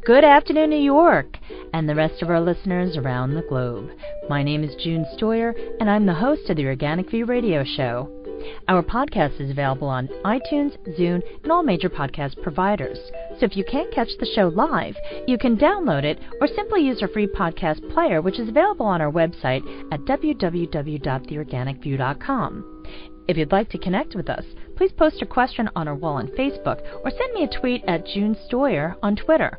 Good afternoon, New York, and the rest of our listeners around the globe. My name is June Stoyer, and I'm the host of the Organic View radio show. Our podcast is available on iTunes, Zune, and all major podcast providers. So if you can't catch the show live, you can download it or simply use our free podcast player, which is available on our website at www.theorganicview.com. If you'd like to connect with us, please post a question on our wall on Facebook or send me a tweet at June Stoyer on Twitter.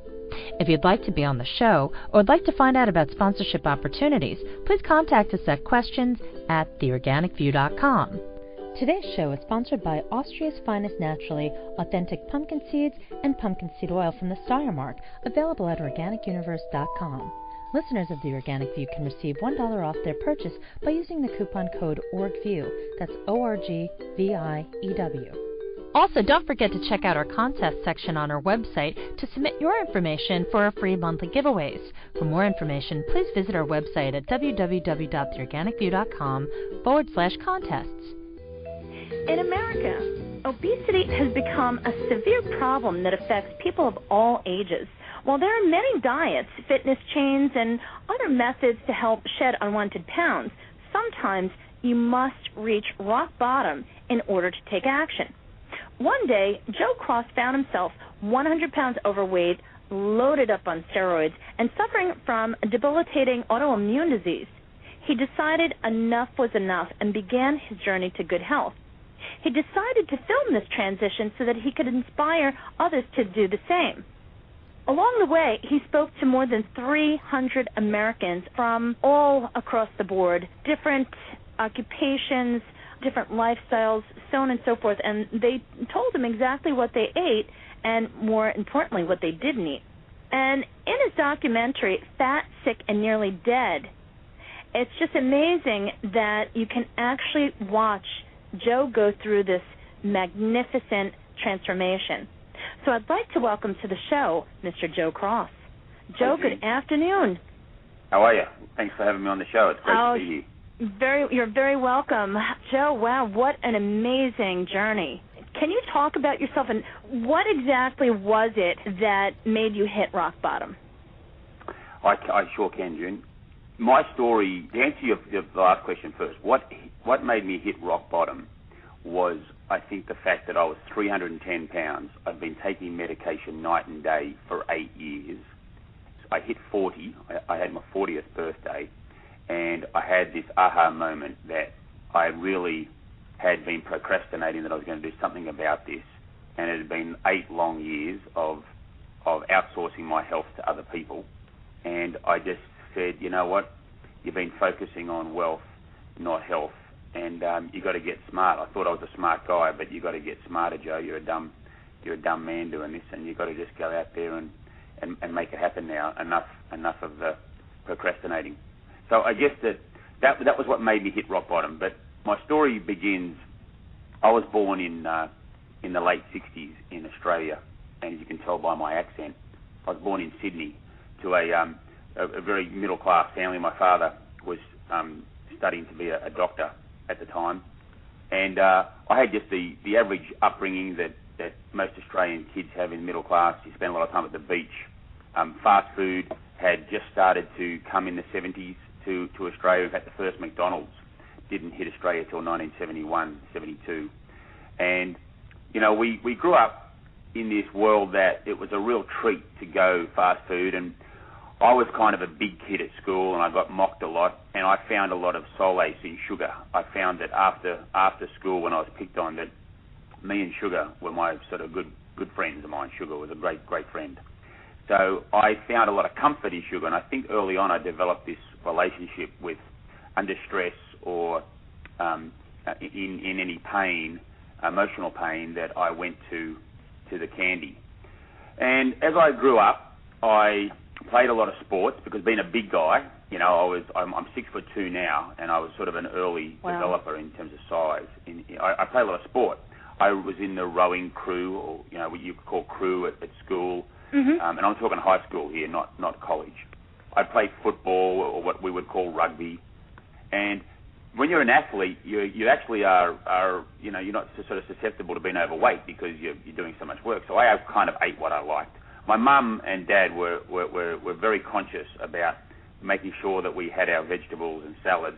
If you'd like to be on the show or would like to find out about sponsorship opportunities, please contact us at questions@theorganicview.com. Today's show is sponsored by Austria's finest naturally authentic pumpkin seeds and pumpkin seed oil from the Stoyer mark, available at organicuniverse.com. Listeners of The Organic View can receive $1 off their purchase by using the coupon code ORGVIEW. That's ORGVIEW. Also, don't forget to check out our contest section on our website to submit your information for our free monthly giveaways. For more information, please visit our website at www.theorganicview.com/contests. In America, obesity has become a severe problem that affects people of all ages. While there are many diets, fitness chains, and other methods to help shed unwanted pounds, sometimes you must reach rock bottom in order to take action. One day, Joe Cross found himself 100 pounds overweight, loaded up on steroids, and suffering from a debilitating autoimmune disease. He decided enough was enough and began his journey to good health. He decided to film this transition so that he could inspire others to do the same. Along the way, he spoke to more than 300 Americans from all across the board, different occupations, different lifestyles, so on and so forth, and they told him exactly what they ate and, more importantly, what they didn't eat. And in his documentary, Fat, Sick, and Nearly Dead, it's just amazing that you can actually watch Joe go through this magnificent transformation. So I'd like to welcome to the show Mr. Joe Cross. Joe, good afternoon. How are you? Thanks for having me on the show. It's great to be here. You're very welcome. Joe, wow, what an amazing journey. Can you talk about yourself and what exactly was it that made you hit rock bottom? I sure can, June. My story, to answer your last question first, what made me hit rock bottom was, I think, the fact that I was 310 pounds. I'd been taking medication night and day for 8 years. I hit 40. I had my 40th birthday. And I had this aha moment that I really had been procrastinating, that I was going to do something about this. And it had been 8 long years of outsourcing my health to other people. And I just said, you know what? You've been focusing on wealth, not health. And you got to get smart. I thought I was a smart guy, but you got to get smarter, Joe. You're a dumb man doing this, and you got to just go out there and make it happen now. Enough of the procrastinating. So I guess that was what made me hit rock bottom. But my story begins, I was born in the late 60s in Australia, and as you can tell by my accent, I was born in Sydney to a very middle-class family. My father was studying to be a doctor at the time, and I had just the average upbringing that most Australian kids have in middle class. You spend a lot of time at the beach. Fast food had just started to come in the 70s to Australia. In fact, the first McDonald's didn't hit Australia till 1971, 72. And, you know, we grew up in this world that it was a real treat to go fast food. And I was kind of a big kid at school, and I got mocked a lot, and I found a lot of solace in sugar. I found that after school, when I was picked on, that me and sugar were my sort of good friends of mine. Sugar was a great friend. So I found a lot of comfort in sugar, and I think early on I developed this relationship with under stress or in any pain, emotional pain, that I went to the candy. And as I grew up, I played a lot of sports because being a big guy, you know, I'm 6'2" now, and I was sort of an early developer in terms of size. I played a lot of sport. I was in the rowing crew, or you know, what you could call crew at school. Mm-hmm. And I'm talking high school here, not college. I played football, or what we would call rugby. And when you're an athlete, you actually are you know, you're not sort of susceptible to being overweight because you're doing so much work. So I kind of ate what I liked. my mum and dad were very conscious about making sure that we had our vegetables and salads,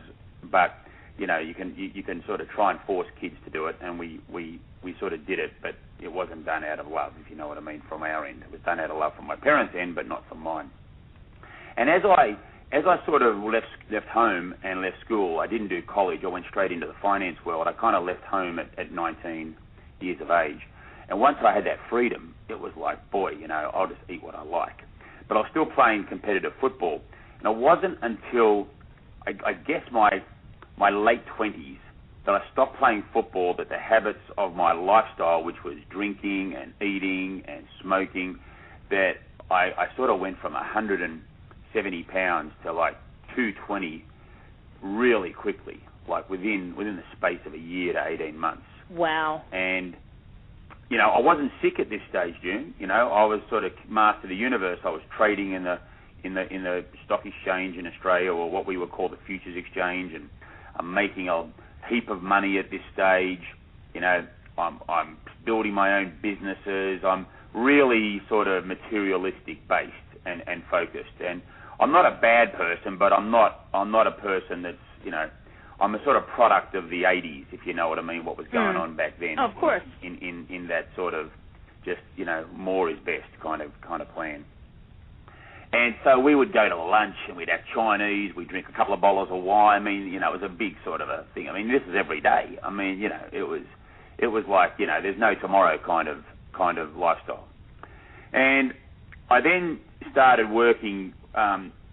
but you can sort of try and force kids to do it, and we sort of did it, but it wasn't done out of love, if you know what I mean, from our end. It was done out of love from my parents' end, but not from mine. And as I sort of left home and left school, I didn't do college. I went straight into the finance world. I kind of left home at 19 years of age. And once I had that freedom, it was like, boy, I'll just eat what I like. But I was still playing competitive football. And it wasn't until, I guess, my late 20s that I stopped playing football that the habits of my lifestyle, which was drinking and eating and smoking, that I sort of went from 170 pounds to like 220 really quickly, like within the space of a year to 18 months. Wow. And I wasn't sick at this stage, June. I was sort of master of the universe. I was trading in the stock exchange in Australia, or what we would call the futures exchange, and I'm making a heap of money at this stage. I'm building my own businesses. I'm really sort of materialistic based and focused. And I'm not a bad person, but I'm not a person that's, I'm a sort of product of the 80s, if you know what I mean, what was going on back then. Of course. In that sort of just, more is best kind of plan. And so we would go to lunch and we'd have Chinese, we'd drink a couple of bottles of wine. I mean, it was a big sort of a thing. I mean, this is every day. I mean, it was like, there's no tomorrow kind of lifestyle. And I then started working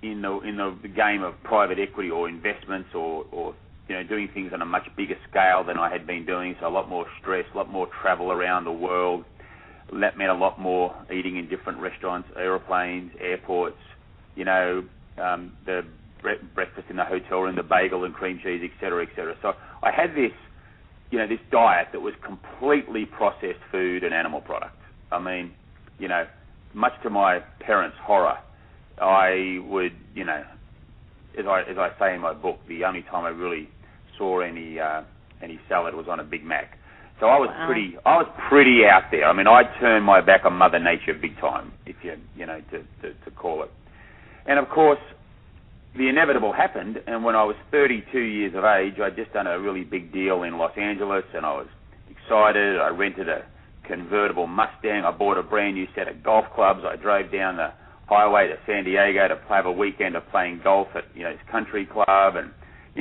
in the game of private equity or investments or doing things on a much bigger scale than I had been doing, so a lot more stress, a lot more travel around the world. That meant a lot more eating in different restaurants, aeroplanes, airports, the breakfast in the hotel room, the bagel and cream cheese, et cetera, et cetera. So I had this, this diet that was completely processed food and animal products. I mean, much to my parents' horror, I would, as I say in my book, the only time I really saw any salad was on a Big Mac. So I was pretty out there. I mean, I turned my back on Mother Nature big time, if to call it. And of course, the inevitable happened. And when I was 32 years of age, I'd just done a really big deal in Los Angeles, and I was excited. I rented a convertible Mustang. I bought a brand new set of golf clubs. I drove down the highway to San Diego to have a weekend of playing golf at this country club, and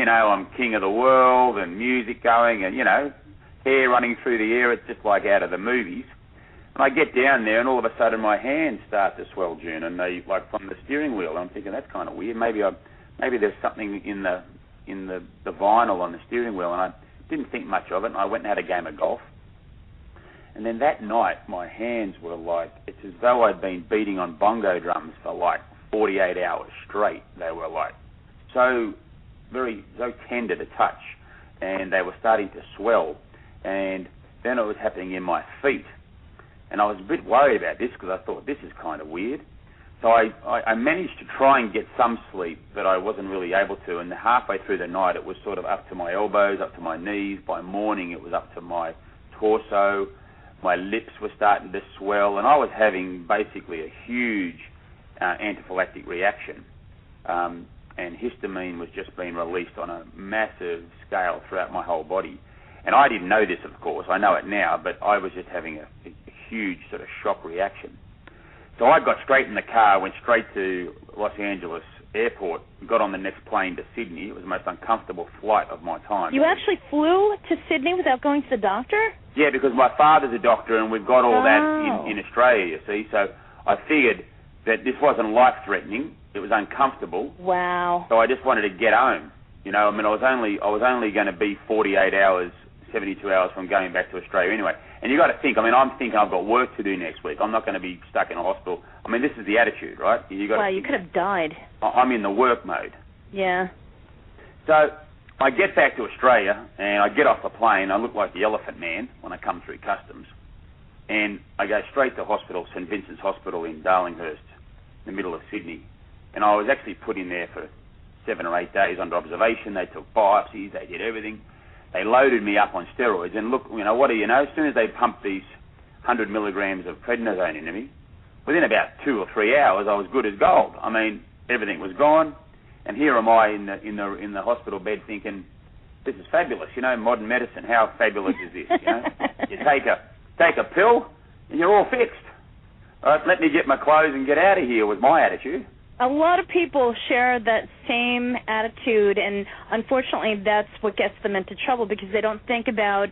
I'm king of the world, and music going, and hair running through the air. It's just like out of the movies. And I get down there, and all of a sudden my hands start to swell, June, and they like from the steering wheel. I'm thinking that's kind of weird. Maybe there's something in the vinyl on the steering wheel, and I didn't think much of it. And I went and had a game of golf. And then that night, my hands were like, it's as though I'd been beating on bongo drums for like 48 hours straight. They were like so tender to touch, and they were starting to swell. And then it was happening in my feet. And I was a bit worried about this because I thought, this is kind of weird. So I managed to try and get some sleep, but I wasn't really able to. And halfway through the night, it was sort of up to my elbows, up to my knees. By morning, it was up to my torso. My lips were starting to swell, and I was having basically a huge anaphylactic reaction. And histamine was just being released on a massive scale throughout my whole body. And I didn't know this, of course. I know it now, but I was just having a huge sort of shock reaction. So I got straight in the car, went straight to Los Angeles airport, got on the next plane to Sydney. It was the most uncomfortable flight of my time. You actually flew to Sydney without going to the doctor? Yeah, because my father's a doctor, and we've got all that in Australia, you see. So I figured that this wasn't life-threatening. It was uncomfortable. Wow. So I just wanted to get home. I mean, I was only going to be 48 hours, 72 hours from going back to Australia anyway. And you got to think, I mean, I'm thinking I've got work to do next week. I'm not going to be stuck in a hospital. I mean, this is the attitude, right? You could have died. I'm in the work mode. Yeah. So I get back to Australia, and I get off the plane. I look like the Elephant Man when I come through customs. And I go straight to hospital, St Vincent's Hospital in Darlinghurst, in the middle of Sydney. And I was actually put in there for 7 or 8 days under observation. They took biopsies. They did everything. They loaded me up on steroids. And look, what do you know? As soon as they pumped these 100 milligrams of prednisone into me, within about 2 or 3 hours, I was good as gold. I mean, everything was gone, and here am I in the hospital bed thinking, this is fabulous. You know, modern medicine. How fabulous is this? You know, you take a pill, and you're all fixed. All right, let me get my clothes and get out of here was my attitude. A lot of people share that same attitude, and unfortunately that's what gets them into trouble because they don't think about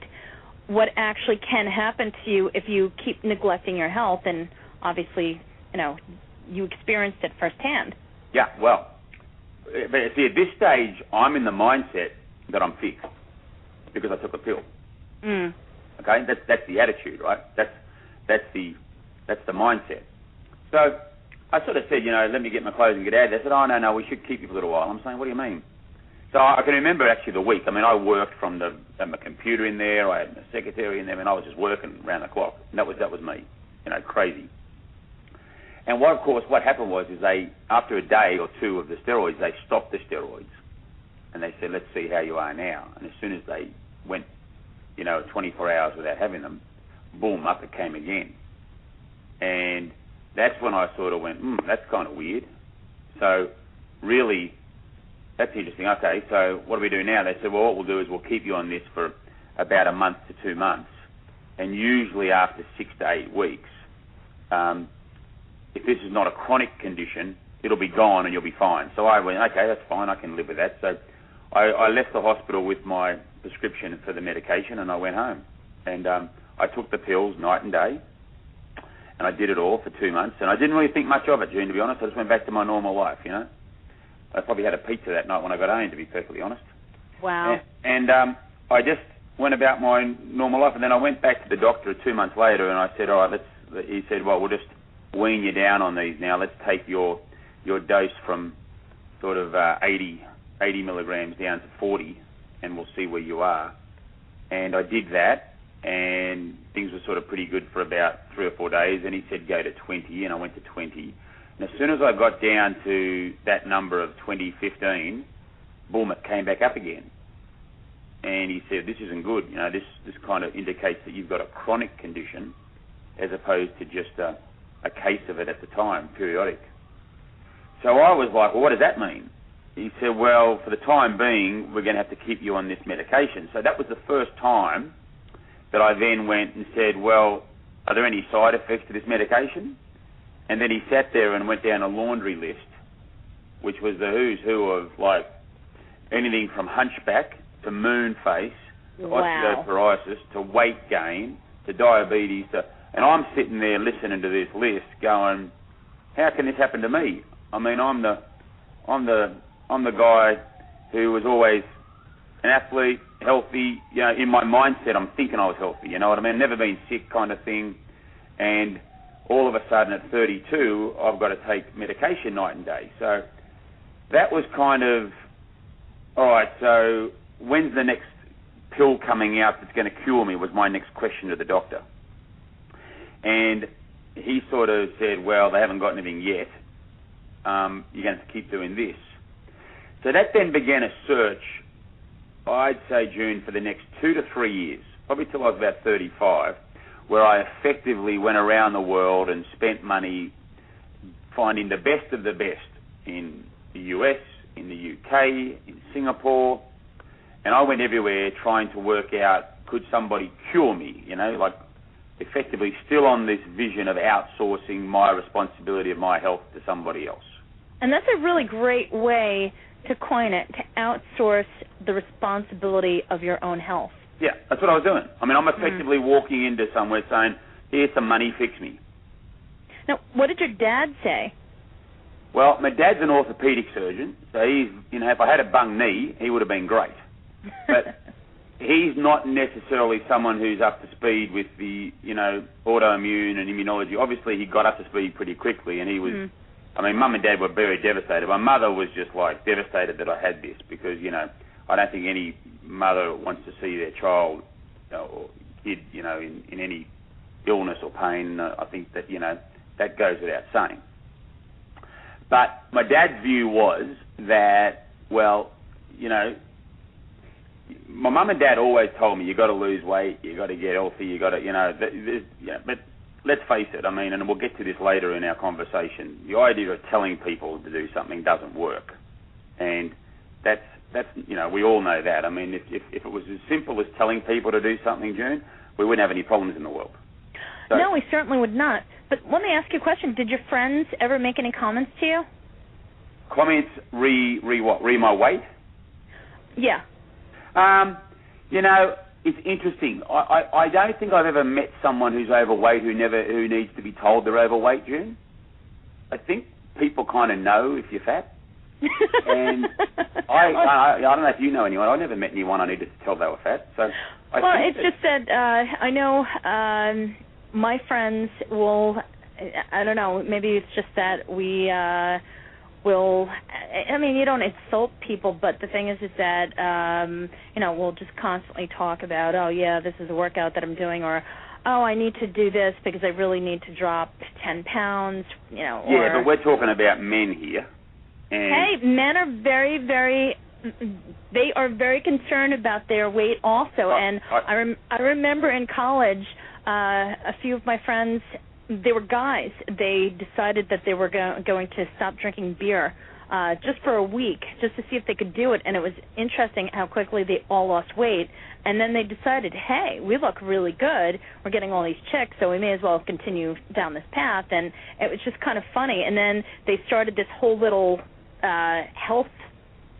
what actually can happen to you if you keep neglecting your health, and obviously, you know, you experienced it firsthand. Yeah, well, but see, at this stage, I'm in the mindset that I'm fixed because I took a pill. Okay, that's the attitude, right? That's the mindset. So I sort of said, you know, let me get my clothes and get out. They said, oh, no, we should keep you for a little while. I'm saying, what do you mean? So I can remember actually the week. I mean, I worked from had my computer in there. I had my secretary in there, and I was just working around the clock. And that was me, you know, crazy. And what happened was they, after a day or two of the steroids, they stopped the steroids. And they said, let's see how you are now. And as soon as they went, 24 hours without having them, boom, up it came again. And that's when I sort of went, that's kind of weird. So really, that's interesting. Okay, so what do we do now? They said, well, what we'll do is we'll keep you on this for about a month to 2 months. And usually after 6 to 8 weeks, if this is not a chronic condition, it'll be gone and you'll be fine. So I went, okay, that's fine, I can live with that. So I left the hospital with my prescription for the medication and I went home. And I took the pills night and day, and I did it all for 2 months. And I didn't really think much of it, June, to be honest. I just went back to my normal life, you know. I probably had a pizza that night when I got home, to be perfectly honest. Wow. And I just went about my normal life. And then I went back to the doctor 2 months later, and I said, all right, he said, well, we'll just wean you down on these now. Let's take your dose from sort of 80 milligrams down to 40, and we'll see where you are. And I did that, and things were sort of pretty good for about 3 or 4 days. And he said, go to 20, and I went to 20. And as soon as I got down to that number of 2015, boom, it came back up again. And he said, this isn't good. You know, this kind of indicates that you've got a chronic condition as opposed to just a case of it at the time, periodic. So I was like, well, what does that mean? He said, well, for the time being, we're going to have to keep you on this medication. So that was the first time that I then went and said, well, are there any side effects to this medication? And then he sat there and went down a laundry list, which was the who's who of, like, anything from hunchback to moon face to osteoporosis to weight gain to diabetes. And I'm sitting there listening to this list going, how can this happen to me? I mean, I'm the guy who was always an athlete, healthy. You know, in my mindset, I'm thinking I was healthy. You know what I mean? Never been sick, kind of thing. And all of a sudden, at 32, I've got to take medication night and day. So that was kind of, all right. So when's the next pill coming out that's going to cure me? Was my next question to the doctor. And he sort of said, well, they haven't got anything yet. You're going to have to keep doing this. So that then began a search, I'd say, June, for the next 2 to 3 years, probably till I was about 35, where I effectively went around the world and spent money finding the best of the best in the US, in the UK, in Singapore. And I went everywhere trying to work out, could somebody cure me, you know, like effectively still on this vision of outsourcing my responsibility of my health to somebody else. And that's a really great way to coin it, to outsource the responsibility of your own health. Yeah, that's what I was doing. I mean, I'm effectively walking into somewhere saying, here's some money, fix me. Now, what did your dad say? Well, my dad's an orthopedic surgeon, so he's, you know, if I had a bung knee, he would have been great. But he's not necessarily someone who's up to speed with the, you know, autoimmune and immunology. Obviously, he got up to speed pretty quickly, and he was, I mean, Mum and Dad were very devastated. My mother was just, like, devastated that I had this because, you know, I don't think any mother wants to see their child or kid, you know, in any illness or pain. I think that, you know, that goes without saying. But my dad's view was that, well, you know, my mum and dad always told me, you got to lose weight, you got to get healthy, you got to, you know, but let's face it, I mean, and we'll get to this later in our conversation, the idea of telling people to do something doesn't work. And that's we all know that. I mean, if it was as simple as telling people to do something, June, we wouldn't have any problems in the world. So, no, we certainly would not. But let me ask you a question. Did your friends ever make any comments to you? Comments what? Re my weight? Yeah. It's interesting. I don't think I've ever met someone who's overweight who needs to be told they're overweight, June. I think people kind of know if you're fat. And I don't know if you know anyone. I never met anyone I needed to tell they were fat. So it's just that I know my friends will. I don't know. Maybe it's just that we will. I mean, you don't insult people, but the thing is that we'll just constantly talk about, oh yeah, this is a workout that I'm doing, or oh, I need to do this because I really need to drop 10 pounds. Yeah, but we're talking about men here. And hey, men are very, very. They are very concerned about their weight also. And I remember in college, a few of my friends, they were guys. They decided that they were going to stop drinking beer just for a week, just to see if they could do it. And it was interesting how quickly they all lost weight. And then they decided, hey, we look really good. We're getting all these chicks, so we may as well continue down this path. And it was just kind of funny. And then they started this whole little health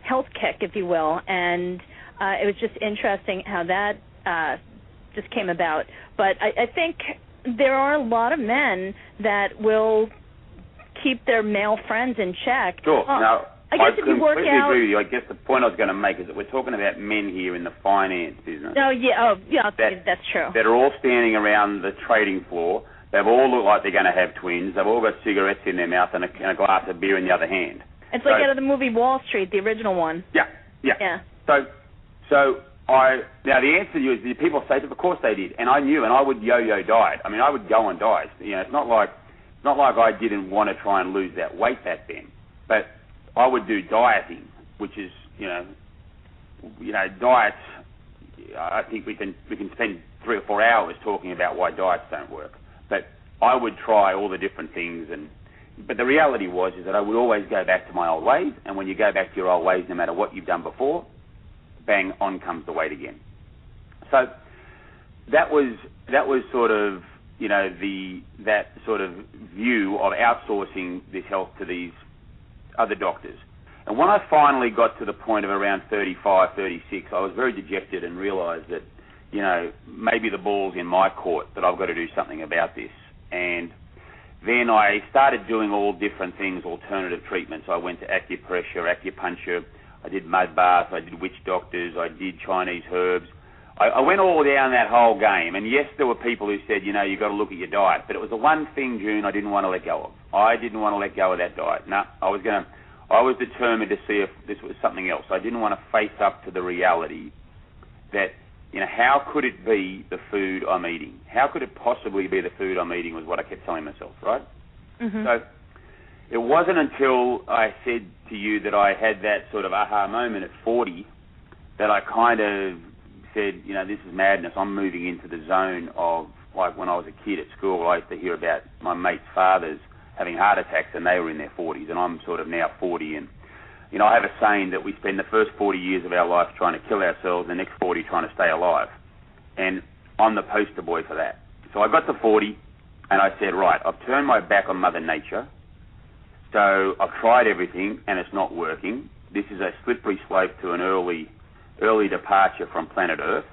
kick, if you will. And it was just interesting how that just came about. But I think there are a lot of men that will keep their male friends in check. Sure. Now, I guess if you work out, agree with you. I guess the point I was going to make is that we're talking about men here in the finance business. Oh, yeah. That's true. That are all standing around the trading floor. They've all looked like they're going to have twins. They've all got cigarettes in their mouth and a glass of beer in the other hand. It's like out of the movie Wall Street, the original one. Yeah. So now the answer to you is, the people say, of course they did, and I knew, and I would yo-yo diet. I mean, I would go on diets. It's not like I didn't want to try and lose that weight back then, but I would do dieting, which is diets. I think we can spend 3 or 4 hours talking about why diets don't work, but I would try all the different things But the reality is that I would always go back to my old ways, and when you go back to your old ways, no matter what you've done before, bang, on comes the weight again. So that was sort of that sort of view of outsourcing this health to these other doctors. And when I finally got to the point of around 35, 36, I was very dejected and realised that maybe the ball's in my court, that I've got to do something about this. And then I started doing all different things, alternative treatments. I went to acupressure, acupuncture, I did mud baths, I did witch doctors, I did Chinese herbs. I went all down that whole game. And yes, there were people who said, you've got to look at your diet. But it was the one thing, June, I didn't want to let go of. I didn't want to let go of that diet. No, I was determined to see if this was something else. I didn't want to face up to the reality that, how could it be the food I'm eating? How could it possibly be the food I'm eating was what I kept telling myself, right? Mm-hmm. So it wasn't until I said to you that I had that sort of aha moment at 40 that I kind of said, this is madness. I'm moving into the zone of, like when I was a kid at school, I used to hear about my mates' fathers having heart attacks and they were in their 40s, and I'm sort of now 40, and I have a saying that we spend the first 40 years of our life trying to kill ourselves, the next 40 trying to stay alive. And I'm the poster boy for that. So I got to 40, and I said, right, I've turned my back on Mother Nature. So I've tried everything, and it's not working. This is a slippery slope to an early departure from planet Earth.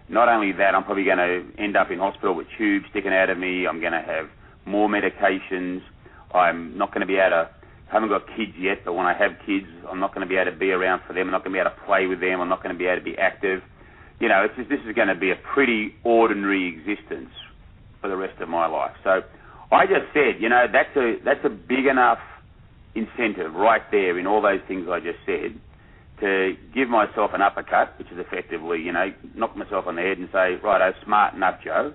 Not only that, I'm probably going to end up in hospital with tubes sticking out of me. I'm going to have more medications. I'm not going to be able to, I haven't got kids yet, but when I have kids, I'm not going to be able to be around for them. I'm not going to be able to play with them. I'm not going to be able to be active. This is going to be a pretty ordinary existence for the rest of my life. So I just said, that's a big enough incentive right there in all those things I just said to give myself an uppercut, which is effectively, knock myself on the head and say, righto, smarten up, Joe.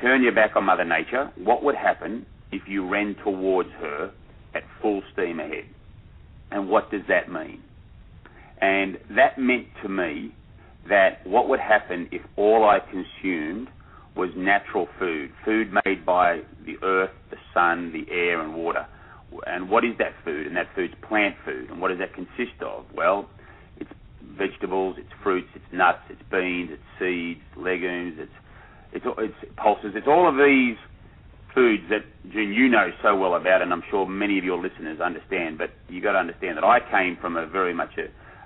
Turn your back on Mother Nature. What would happen if you ran towards her at full steam ahead? And what does that mean? And that meant to me that what would happen if all I consumed was natural food, food made by the earth, the sun, the air, and water. And what is that food? And that food's plant food. And what does that consist of? Well, it's vegetables, it's fruits, it's nuts, it's beans, it's seeds, legumes, it's pulses. It's all of these foods that, June, you know so well about, and I'm sure many of your listeners understand. But you got to understand that I came from a very much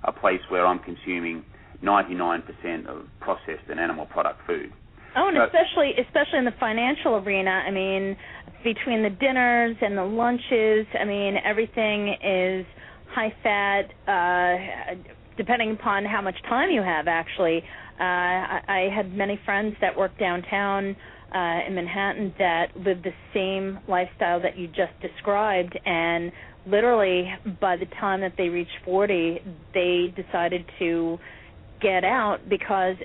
a place where I'm consuming 99% of processed and animal product food. Oh, and especially in the financial arena, I mean, between the dinners and the lunches, I mean, everything is high fat, depending upon how much time you have, actually. I had many friends that worked downtown in Manhattan that lived the same lifestyle that you just described, and literally by the time that they reached 40, they decided to get out because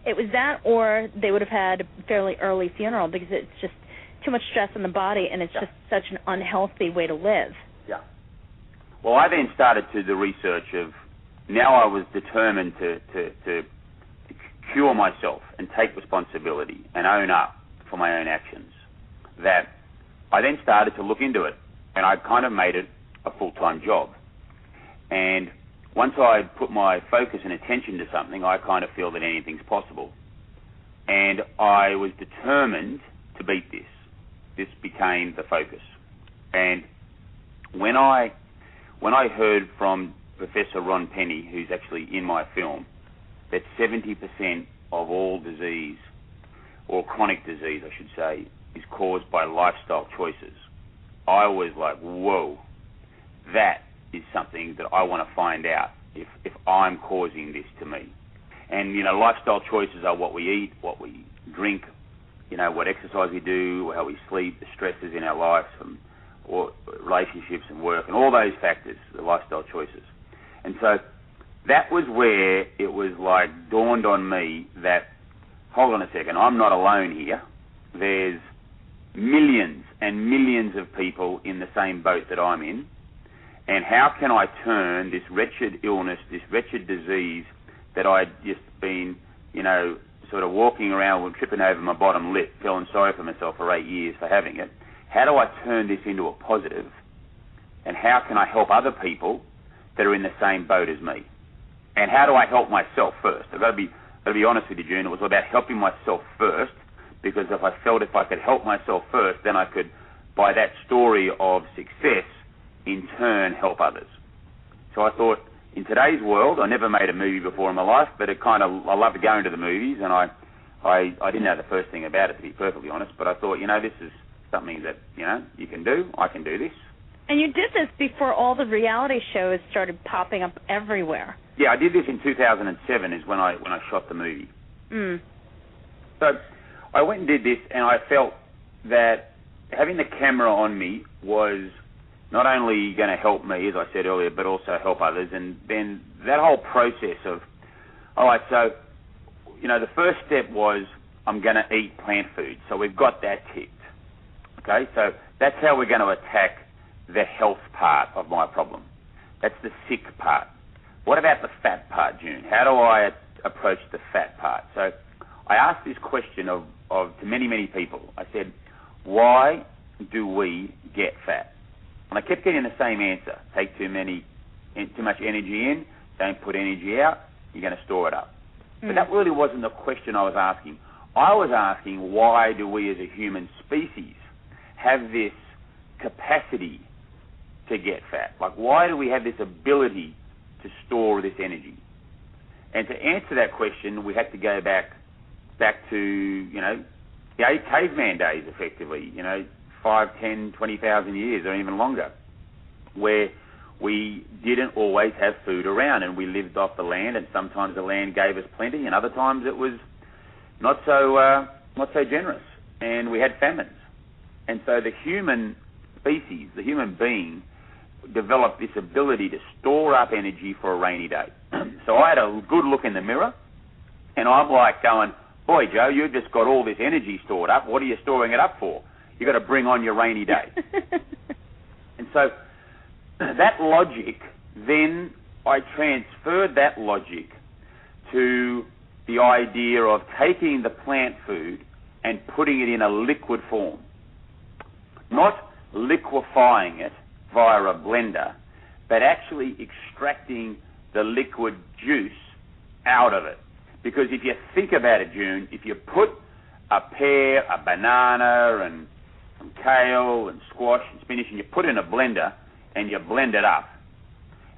it was that, or they would have had a fairly early funeral because it's just too much stress on the body, and it's just such an unhealthy way to live. Yeah. Well, I then started to the research of, now I was determined to cure myself and take responsibility and own up for my own actions, that I then started to look into it, and I kind of made it a full-time job. And once I put my focus and attention to something, I kind of feel that anything's possible. And I was determined to beat this. This became the focus. And when I heard from Professor Ron Penny, who's actually in my film, that 70% of all disease, or chronic disease, I should say, is caused by lifestyle choices, I was like, whoa, that is something that I want to find out if I'm causing this to me. And, lifestyle choices are what we eat, what we drink, what exercise we do, how we sleep, the stresses in our lives, or relationships and work, and all those factors, the lifestyle choices. And so that was where it was like dawned on me that, hold on a second, I'm not alone here. There's millions and millions of people in the same boat that I'm in. And how can I turn this wretched illness, this wretched disease that I'd just been, sort of walking around with, tripping over my bottom lip, feeling sorry for myself for 8 years for having it, how do I turn this into a positive? And how can I help other people that are in the same boat as me? And how do I help myself first? I've got to be honest with you, June. It was about helping myself first, because if I felt if I could help myself first, then I could, by that story of success, in turn help others. So I thought, in today's world, I never made a movie before in my life, but I love going to the movies, and I didn't know the first thing about it, to be perfectly honest, but I thought, this is something that, you can do. I can do this. And you did this before all the reality shows started popping up everywhere. Yeah, I did this in 2007 is when I shot the movie. Mm. So I went and did this, and I felt that having the camera on me was not only going to help me, as I said earlier, but also help others. And then that whole process of, all right, so, the first step was I'm going to eat plant food. So we've got that ticked. Okay, so that's how we're going to attack the health part of my problem. That's the sick part. What about the fat part, June? How do I approach the fat part? So I asked this question of to many, many people. I said, why do we get fat? And I kept getting the same answer. Take too much energy in, don't put energy out, you're going to store it up. Mm. But that really wasn't the question I was asking. I was asking, why do we as a human species have this capacity to get fat? Like, why do we have this ability to store this energy? And to answer that question, we had to go back to, the caveman days, effectively, 5, 10, 20,000 years or even longer, where we didn't always have food around, and we lived off the land, and sometimes the land gave us plenty, and other times it was not so generous, and we had famines. And so the human species, the human being, developed this ability to store up energy for a rainy day. So I had a good look in the mirror, and I'm like going, boy, Joe, you've just got all this energy stored up. What are you storing it up for? You've got to bring on your rainy day. And so that logic, then I transferred that logic to the idea of taking the plant food and putting it in a liquid form, not liquefying it via a blender, but actually extracting the liquid juice out of it. Because if you think about it, June, if you put a pear, a banana, and some kale and squash and spinach, and you put it in a blender and you blend it up,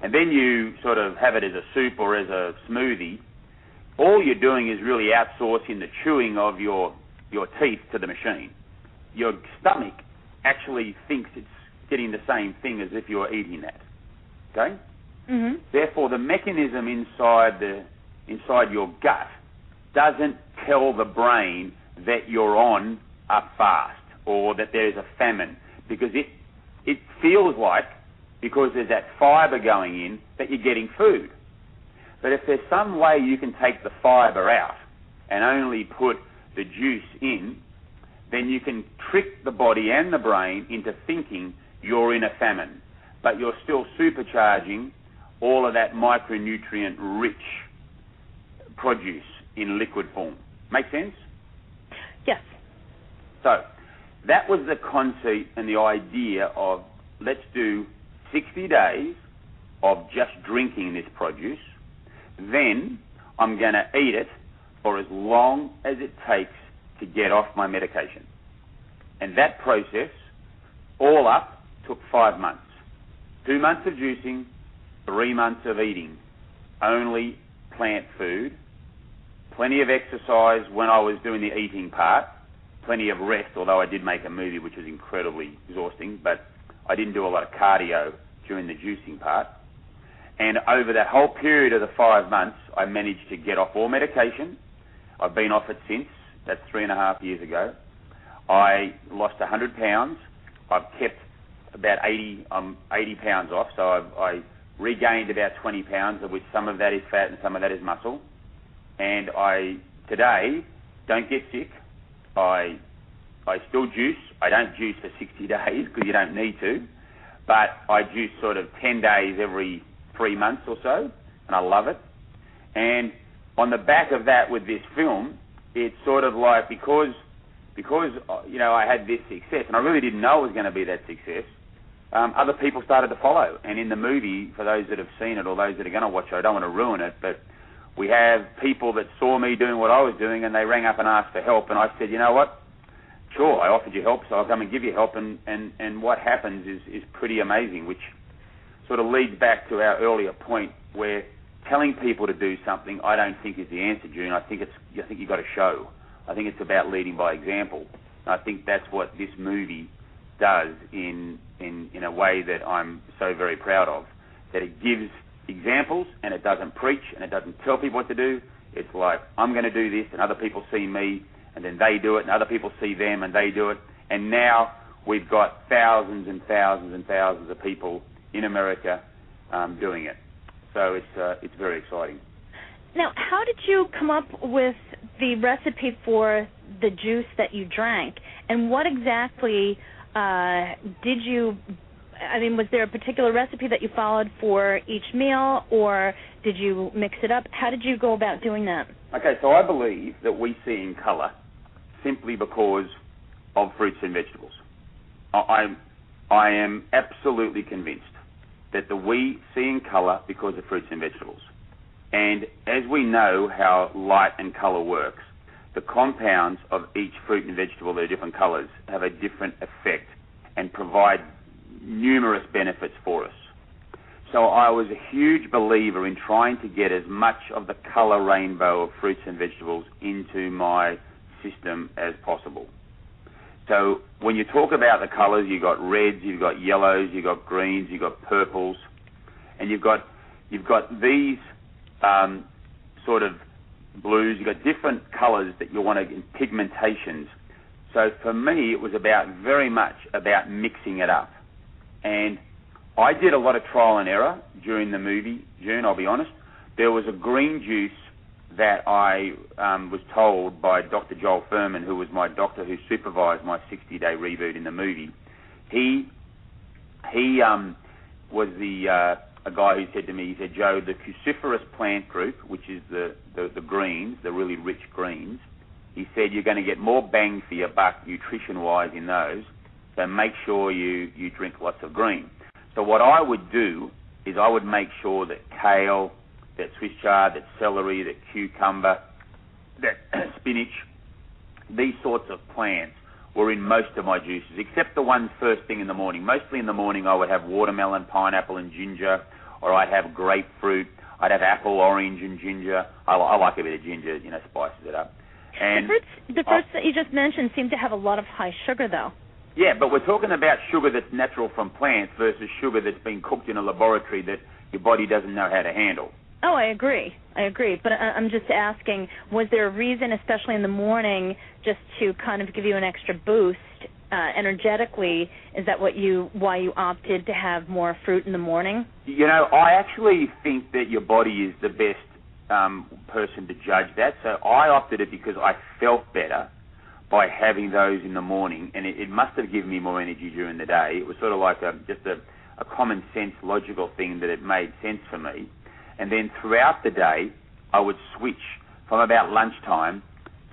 and then you sort of have it as a soup or as a smoothie, all you're doing is really outsourcing the chewing of your teeth to the machine. Your stomach actually thinks it's getting the same thing as if you're eating that. Okay? Mm-hmm. Therefore, the mechanism inside your gut doesn't tell the brain that you're on a fast or that there is a famine, because it feels like, because there's that fibre going in, that you're getting food. But if there's some way you can take the fibre out and only put the juice in, then you can trick the body and the brain into thinking you're in a famine, but you're still supercharging all of that micronutrient-rich produce in liquid form. Make sense? Yes. So that was the conceit and the idea of, let's do 60 days of just drinking this produce. Then I'm going to eat it for as long as it takes to get off my medication. And that process, all up, took 5 months. 2 months of juicing, 3 months of eating only plant food, plenty of exercise when I was doing the eating part, plenty of rest, although I did make a movie which was incredibly exhausting, but I didn't do a lot of cardio during the juicing part. And over that whole period of the 5 months, I managed to get off all medication. I've been off it since. That's 3.5 years ago. I lost 100 pounds. I've kept about 80 pounds off, so I regained about 20 pounds, of which some of that is fat and some of that is muscle. And I, today, don't get sick. I still juice. I don't juice for 60 days because you don't need to, but I juice sort of 10 days every 3 months or so, and I love it. And on the back of that with this film, it's sort of like, because you know, I had this success, and I really didn't know it was going to be that success, other people started to follow. And in the movie, for those that have seen it or those that are going to watch it, I don't want to ruin it, but we have people that saw me doing what I was doing, and they rang up and asked for help, and I said, you know what, sure, I offered you help, so I'll come and give you help. And what happens is pretty amazing, which sort of leads back to our earlier point, where telling people to do something I don't think is the answer, June. I think you've got to show. I think it's about leading by example. I think that's what this movie does in a way that I'm so very proud of, that it gives examples and it doesn't preach and it doesn't tell people what to do. It's like, I'm going to do this, and other people see me, and then they do it, and other people see them and they do it, and now we've got thousands and thousands and thousands of people in America doing it. So it's very exciting. Now, how did you come up with the recipe for the juice that you drank, and what exactly did you, I mean, was there a particular recipe that you followed for each meal, or did you mix it up? How did you go about doing that? Okay, so I believe that we see in colour simply because of fruits and vegetables. I am absolutely convinced that we see in colour because of fruits and vegetables. And as we know how light and colour works, the compounds of each fruit and vegetable that are different colours have a different effect and provide numerous benefits for us. So I was a huge believer in trying to get as much of the colour rainbow of fruits and vegetables into my system as possible. So when you talk about the colours, you've got reds, you've got yellows, you've got greens, you've got purples, and you've got these sort of blues. You've got different colours that you want to, in pigmentations. So for me, it was very much about mixing it up. And I did a lot of trial and error during the movie, June, I'll be honest. There was a green juice that I was told by Dr. Joel Furman, who was my doctor who supervised my 60-day reboot in the movie. He was the a guy who said to me, he said, Joe, the cruciferous plant group, which is the greens, the really rich greens, he said you're going to get more bang for your buck nutrition-wise in those, so make sure you drink lots of green. So what I would do is I would make sure that kale, that Swiss chard, that celery, that cucumber, that spinach, these sorts of plants were in most of my juices, except the ones first thing in the morning. Mostly in the morning I would have watermelon, pineapple and ginger, or I'd have grapefruit, I'd have apple, orange and ginger. I like a bit of ginger, spices it up. And the fruits that you just mentioned seem to have a lot of high sugar, though. Yeah, but we're talking about sugar that's natural from plants versus sugar that's been cooked in a laboratory that your body doesn't know how to handle. Oh, I agree. But I'm just asking, was there a reason, especially in the morning, just to kind of give you an extra boost energetically? Is that why you opted to have more fruit in the morning? I actually think that your body is the best person to judge that. So I opted it because I felt better by having those in the morning, and it must have given me more energy during the day. It was sort of like just a common sense, logical thing that it made sense for me. And then throughout the day, I would switch from about lunchtime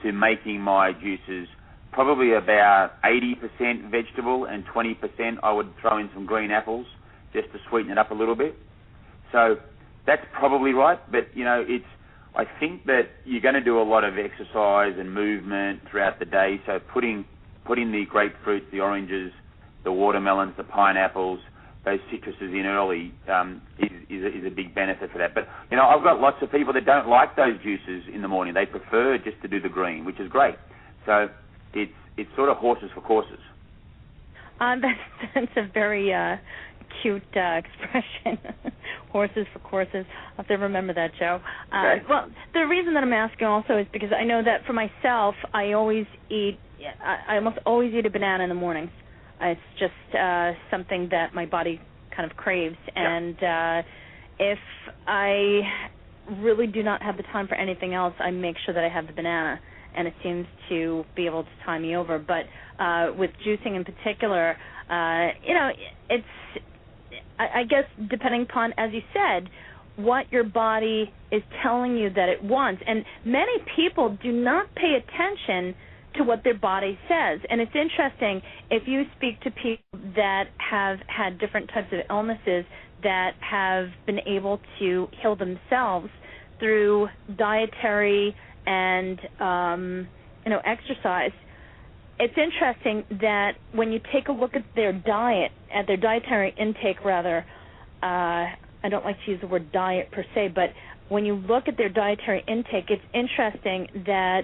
to making my juices probably about 80% vegetable and 20% I would throw in some green apples just to sweeten it up a little bit. So that's probably right, but I think that you're going to do a lot of exercise and movement throughout the day, so putting the grapefruits, the oranges, the watermelons, the pineapples, those citruses in early is a big benefit for that. But, I've got lots of people that don't like those juices in the morning. They prefer just to do the green, which is great. So it's sort of horses for courses. That's a very cute expression. Horses for courses. I'll have to remember that, Joe. Okay. Well, the reason that I'm asking also is because I know that for myself, I almost always eat a banana in the mornings. It's just something that my body kind of craves. Yeah. And if I really do not have the time for anything else, I make sure that I have the banana, and it seems to be able to tie me over. But with juicing in particular, it's, I guess, depending upon, as you said, what your body is telling you that it wants. And many people do not pay attention to what their body says. And it's interesting, if you speak to people that have had different types of illnesses that have been able to heal themselves through dietary and exercise, it's interesting that when you take a look at their diet, at their dietary intake rather, I don't like to use the word diet per se, but when you look at their dietary intake, it's interesting that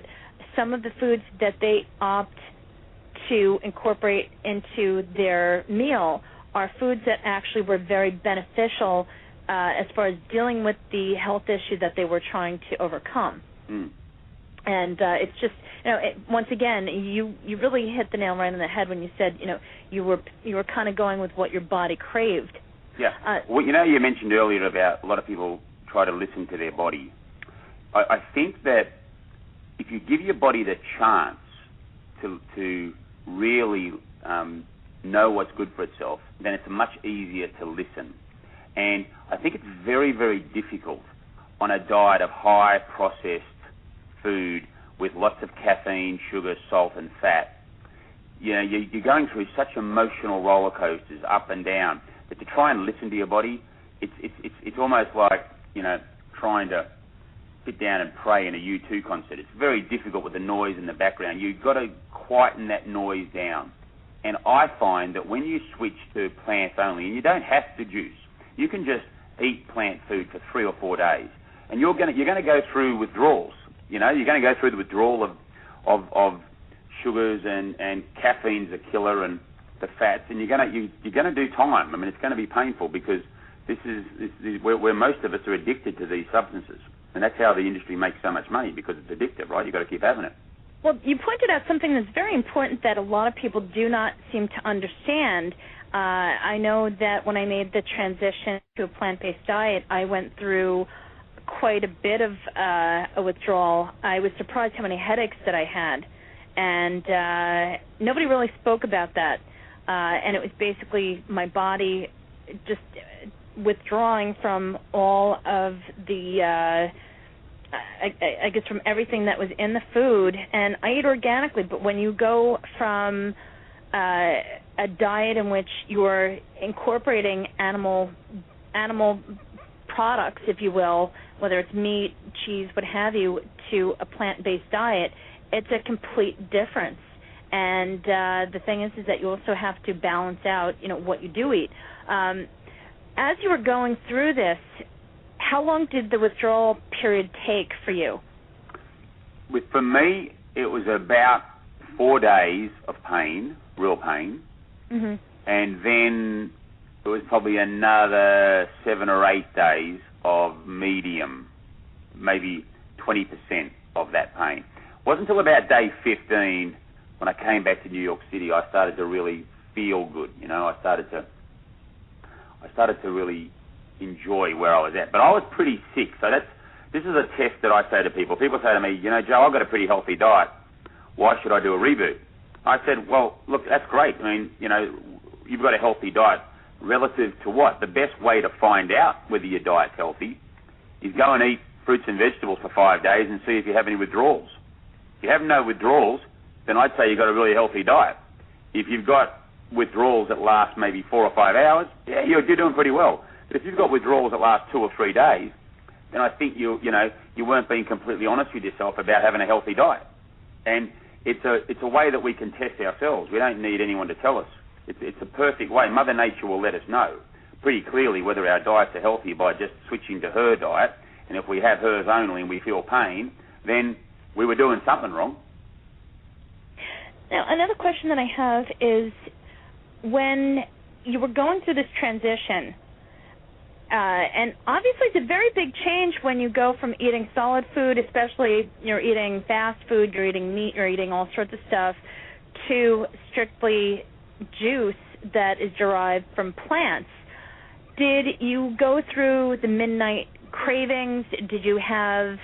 some of the foods that they opt to incorporate into their meal are foods that actually were very beneficial as far as dealing with the health issue that they were trying to overcome. Mm. And it's just, once again, you really hit the nail right on the head when you said, you were kind of going with what your body craved. Yeah. Well, you mentioned earlier about a lot of people try to listen to their body. I think that if you give your body the chance to really know what's good for itself, then it's much easier to listen. And I think it's very, very difficult on a diet of high processed food with lots of caffeine, sugar, salt, and fat. You're going through such emotional roller coasters, up and down, that to try and listen to your body, it's almost like trying to sit down and pray in a U2 concert. It's very difficult with the noise in the background. You've got to quieten that noise down. And I find that when you switch to plants only, and you don't have to juice, you can just eat plant food for 3 or 4 days, and you're going to go through withdrawals. You're going to go through the withdrawal of sugars and caffeine's a killer and the fats, and you're going to do time. I mean, it's going to be painful because this is where most of us are addicted to these substances, and that's how the industry makes so much money, because it's addictive, right? You've got to keep having it. Well, you pointed out something that's very important that a lot of people do not seem to understand. I know that when I made the transition to a plant-based diet, I went through quite a bit of a withdrawal. I was surprised how many headaches that I had, and nobody really spoke about that. And it was basically my body just withdrawing from all of the, I guess from everything that was in the food, and I eat organically, but when you go from a diet in which you're incorporating animal products, if you will, whether it's meat, cheese, what have you, to a plant-based diet, it's a complete difference. And the thing is that you also have to balance out, what you do eat. As you were going through this, how long did the withdrawal period take for you? For me, it was about 4 days of pain, real pain, mm-hmm. and then it was probably another 7 or 8 days of medium, maybe 20% of that pain. It wasn't until about day 15 when I came back to New York City I started to really feel good. I started to really enjoy where I was at. But I was pretty sick, so this is a test that I say to people. People say to me, Joe, I've got a pretty healthy diet. Why should I do a reboot? I said, well, look, that's great. I mean, you've got a healthy diet. Relative to what? The best way to find out whether your diet's healthy is go and eat fruits and vegetables for 5 days and see if you have any withdrawals. If you have no withdrawals, then I'd say you've got a really healthy diet. If you've got withdrawals that last maybe 4 or 5 hours, yeah, you're doing pretty well. But if you've got withdrawals that last 2 or 3 days, then I think you weren't being completely honest with yourself about having a healthy diet. And it's a way that we can test ourselves. We don't need anyone to tell us. It's a perfect way. Mother Nature will let us know pretty clearly whether our diets are healthy by just switching to her diet. And if we have hers only and we feel pain, then we were doing something wrong. Now, another question that I have is, when you were going through this transition, and obviously it's a very big change when you go from eating solid food, especially you're eating fast food, you're eating meat, you're eating all sorts of stuff, to strictly juice that is derived from plants. Did you go through the midnight cravings? Did you have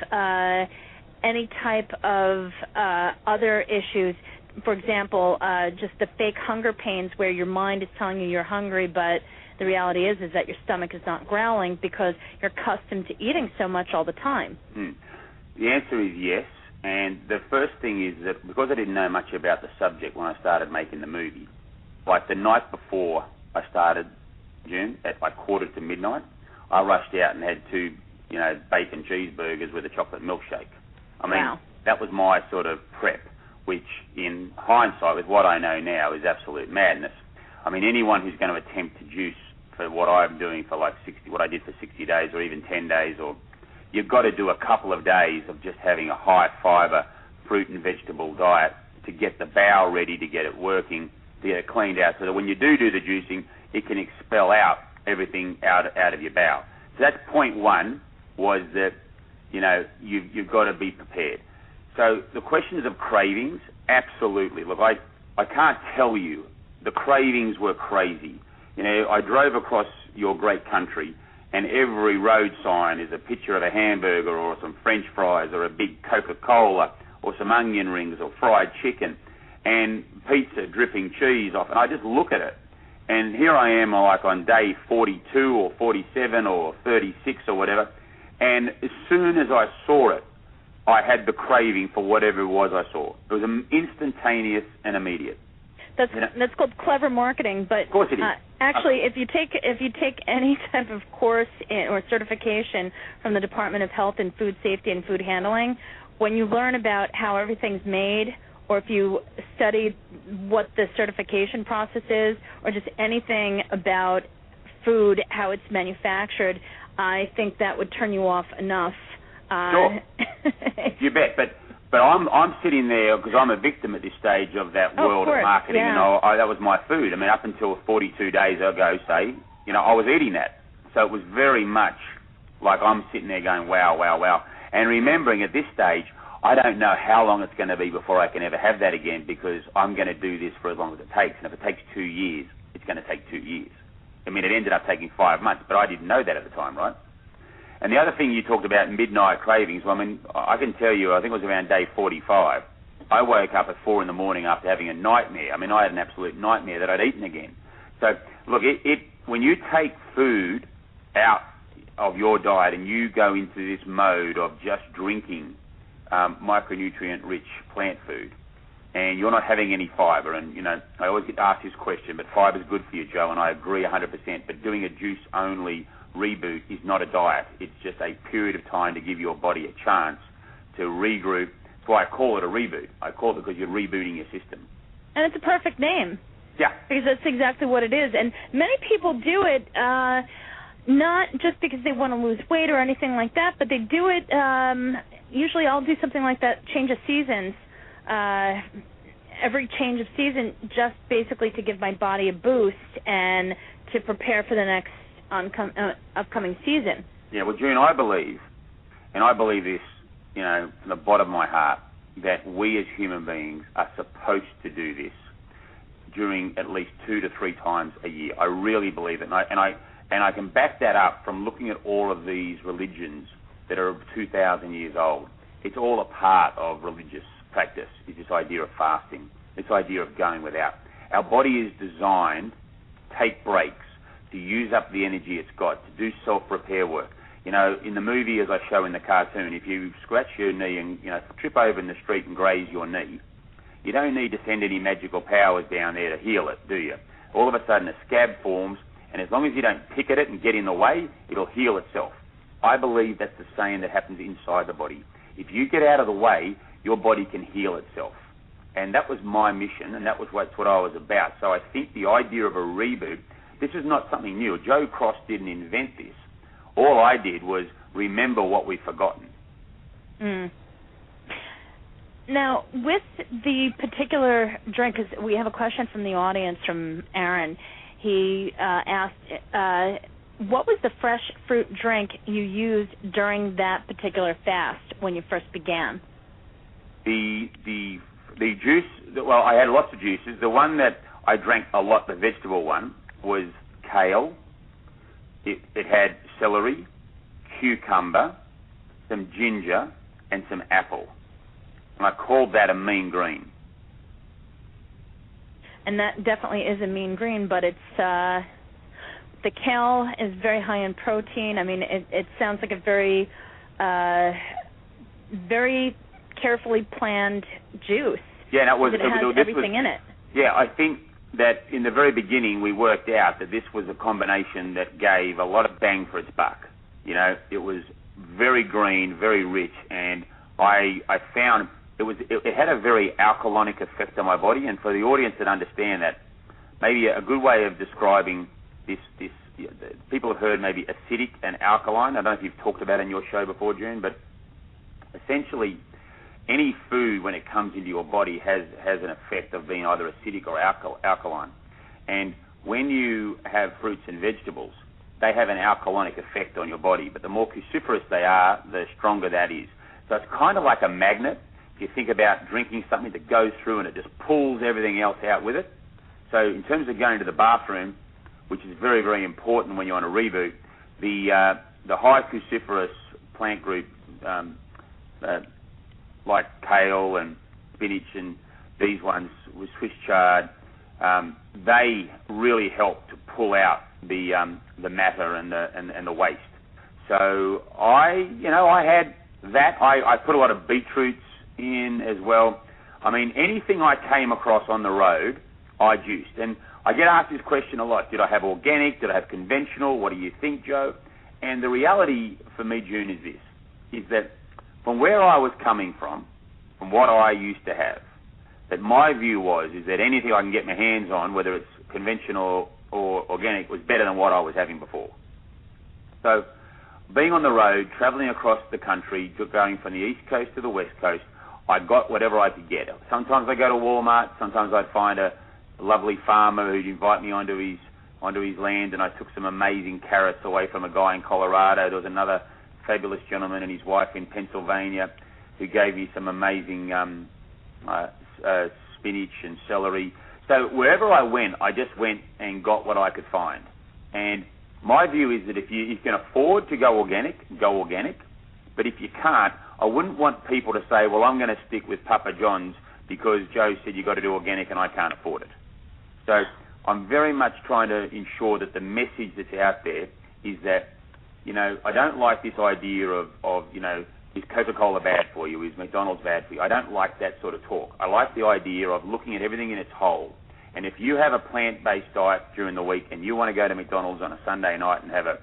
any type of other issues? For example, just the fake hunger pains where your mind is telling you you're hungry, but the reality is that your stomach is not growling because you're accustomed to eating so much all the time. The answer is yes. And the first thing is that because I didn't know much about the subject when I started making the movie, like the night before I started, June, at like 1:45 to midnight, I rushed out and had 2, bacon cheeseburgers with a chocolate milkshake. I mean, wow. That was my sort of prep, which in hindsight, with what I know now, is absolute madness. I mean, anyone who's going to attempt to juice for what I'm doing for what I did for 60 days or even 10 days, or you've got to do a couple of days of just having a high fiber fruit and vegetable diet to get the bowel ready, to get it working, to get it cleaned out, so that when you do the juicing, it can expel out everything out of your bowel. So that's point one, was that, you've got to be prepared. So the questions of cravings, absolutely. Look, I can't tell you. The cravings were crazy. I drove across your great country, and every road sign is a picture of a hamburger or some French fries or a big Coca-Cola or some onion rings or fried chicken and pizza dripping cheese off. And I just look at it. And here I am on day 42 or 47 or 36 or whatever. And as soon as I saw it, I had the craving for whatever it was I saw. It was instantaneous and immediate. That's called clever marketing. But of course it is. Actually, if you take any type of course or certification from the Department of Health and Food Safety and Food Handling, when you learn about how everything's made, or if you study what the certification process is, or just anything about food, how it's manufactured, I think that would turn you off enough. Sure. You bet. But I'm sitting there because I'm a victim at this stage of that world of marketing. Yeah. That was my food. I mean, up until 42 days ago, say, I was eating that. So it was very much like I'm sitting there going, wow, wow, wow. And remembering at this stage, I don't know how long it's going to be before I can ever have that again, because I'm going to do this for as long as it takes. And if it takes 2 years, it's going to take 2 years. I mean, it ended up taking 5 months, but I didn't know that at the time, right? And the other thing you talked about, midnight cravings, well, I mean, I can tell you, I think it was around day 45, I woke up at 4 in the morning after having a nightmare. I mean, I had an absolute nightmare that I'd eaten again. So, look, when you take food out of your diet and you go into this mode of just drinking micronutrient-rich plant food, and you're not having any fibre, and, you know, I always get asked this question, but fibre is good for you, Joe, and I agree 100%, but doing a juice-only reboot is not a diet. It's just a period of time to give your body a chance to regroup. That's why I call it a reboot. I call it because you're rebooting your system. And it's a perfect name. Yeah. Because that's exactly what it is. And many people do it not just because they want to lose weight or anything like that, but they do it, usually I'll do something like that, change of seasons, every change of season, just basically to give my body a boost and to prepare for the next upcoming season. Yeah, well, June, I believe, and I believe this, you know, from the bottom of my heart, that we as human beings are supposed to do this during at least 2 to 3 times a year. I really believe it, and I can back that up from looking at all of these religions that are 2,000 years old. It's all a part of religious practice, is this idea of fasting, this idea of going without. Our body is designed to take breaks, to use up the energy it's got, to do self-repair work. You know, in the movie, as I show in the cartoon, if you scratch your knee and, you know, trip over in the street and graze your knee, you don't need to send any magical powers down there to heal it, do you? All of a sudden a scab forms, and as long as you don't pick at it and get in the way, it'll heal itself. I believe that's the same that happens inside the body. If you get out of the way, your body can heal itself. And that was my mission, and that's what I was about. So I think the idea of a reboot, this is not something new. Joe Cross didn't invent this. All I did was remember what we've forgotten. Mm. Now, with the particular drink, because we have a question from the audience from Aaron. He asked, what was the fresh fruit drink you used during that particular fast when you first began? The juice, well, I had lots of juices. The one that I drank a lot, the vegetable one, was kale. It had celery, cucumber, some ginger, and some apple. And I called that a mean green. And that definitely is a mean green, but it's the kale is very high in protein. I mean, it sounds like a very, very carefully planned juice. Yeah, and it has everything in it. Yeah, I think that in the very beginning we worked out that this was a combination that gave a lot of bang for its buck. You know, it was very green, very rich, and I found it had a very alkalonic effect on my body. And for the audience that understand that, maybe a good way of describing this people have heard maybe acidic and alkaline. I don't know if you've talked about it in your show before, June, but essentially any food when it comes into your body has an effect of being either acidic or alkaline. And when you have fruits and vegetables, they have an alkalonic effect on your body, but the more cruciferous they are, the stronger that is. So it's kind of like a magnet. If you think about drinking something that goes through and it just pulls everything else out with it. So in terms of going to the bathroom, which is very, very important when you're on a reboot, the high cruciferous plant group like kale and spinach and these ones with Swiss chard, they really help to pull out the matter and the waste. So I had that. I put a lot of beetroots in as well. I mean, anything I came across on the road, I juiced. And I get asked this question a lot. Did I have organic? Did I have conventional? What do you think, Joe? And the reality for me, June, is this, is that from where I was coming from what I used to have, that my view is that anything I can get my hands on, whether it's conventional or organic, was better than what I was having before. So being on the road, traveling across the country, going from the East Coast to the West Coast, I got whatever I could get. Sometimes I go to Walmart, sometimes I'd find a lovely farmer who'd invite me onto his land, and I took some amazing carrots away from a guy in Colorado. There was another fabulous gentleman and his wife in Pennsylvania who gave me some amazing spinach and celery. So wherever I went, I just went and got what I could find. And my view is that if you can afford to go organic, go organic. But if you can't, I wouldn't want people to say, well, I'm going to stick with Papa John's because Joe said you've got to do organic and I can't afford it. So I'm very much trying to ensure that the message that's out there is that I don't like this idea of is Coca-Cola bad for you? Is McDonald's bad for you? I don't like that sort of talk. I like the idea of looking at everything in its whole. And if you have a plant-based diet during the week and you want to go to McDonald's on a Sunday night and have a